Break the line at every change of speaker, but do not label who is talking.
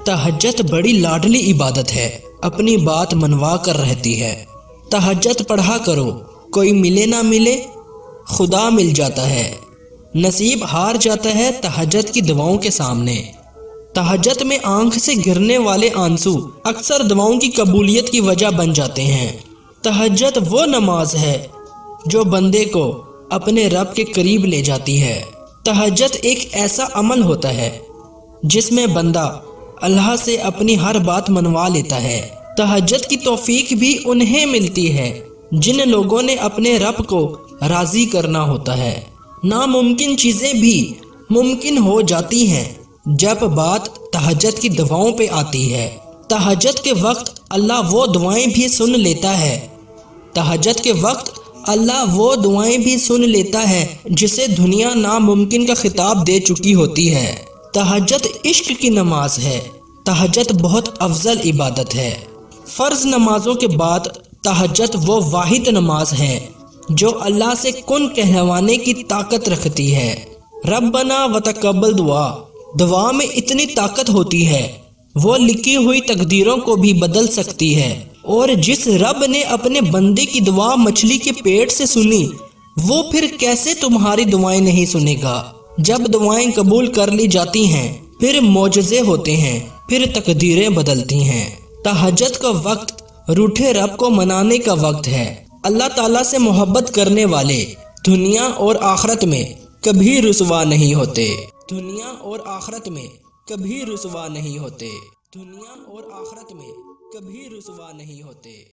تہجد بڑی لاڈلی عبادت ہے، اپنی بات منوا کر رہتی ہے۔ تہجد پڑھا کرو، کوئی ملے نہ ملے خدا مل جاتا ہے۔ نصیب ہار جاتا ہے تہجد کی دعاؤں کے سامنے۔ تہجد میں آنکھ سے گرنے والے آنسو اکثر دعاؤں کی قبولیت کی وجہ بن جاتے ہیں۔ تہجد وہ نماز ہے جو بندے کو اپنے رب کے قریب لے جاتی ہے۔ تہجد ایک ایسا عمل ہوتا ہے جس میں بندہ اللہ سے اپنی ہر بات منوا لیتا ہے۔ تہجد کی توفیق بھی انہیں ملتی ہے جن لوگوں نے اپنے رب کو راضی کرنا ہوتا ہے۔ ناممکن چیزیں بھی ممکن ہو جاتی ہیں جب بات تہجد کی دعاؤں پہ آتی ہے۔ تہجد کے وقت اللہ وہ دعائیں بھی سن لیتا ہے۔ تہجد کے وقت اللہ وہ دعائیں بھی سن لیتا ہے جسے دنیا ناممکن کا خطاب دے چکی ہوتی ہے۔ تہجد عشق کی نماز ہے۔ تہجد بہت افضل عبادت ہے۔ فرض نمازوں کے بعد تہجد وہ واحد نماز ہے جو اللہ سے کن کہلوانے کی طاقت رکھتی ہے۔ ربنا وتقبل دعا میں اتنی طاقت ہوتی ہے، وہ لکھی ہوئی تقدیروں کو بھی بدل سکتی ہے، اور جس رب نے اپنے بندے کی دعا مچھلی کے پیٹ سے سنی، وہ پھر کیسے تمہاری دعائیں نہیں سنے گا۔ جب دعائیں قبول کر لی جاتی ہیں پھر معجزے ہوتے ہیں، پھر تقدیریں بدلتی ہیں۔ تہجد کا وقت روٹھے رب کو منانے کا وقت ہے۔ اللہ تعالیٰ سے محبت کرنے والے دنیا اور آخرت میں کبھی رسوا نہیں ہوتے۔ دنیا اور آخرت میں کبھی رسوا نہیں ہوتے۔ دنیا اور آخرت میں کبھی رسوا نہیں ہوتے۔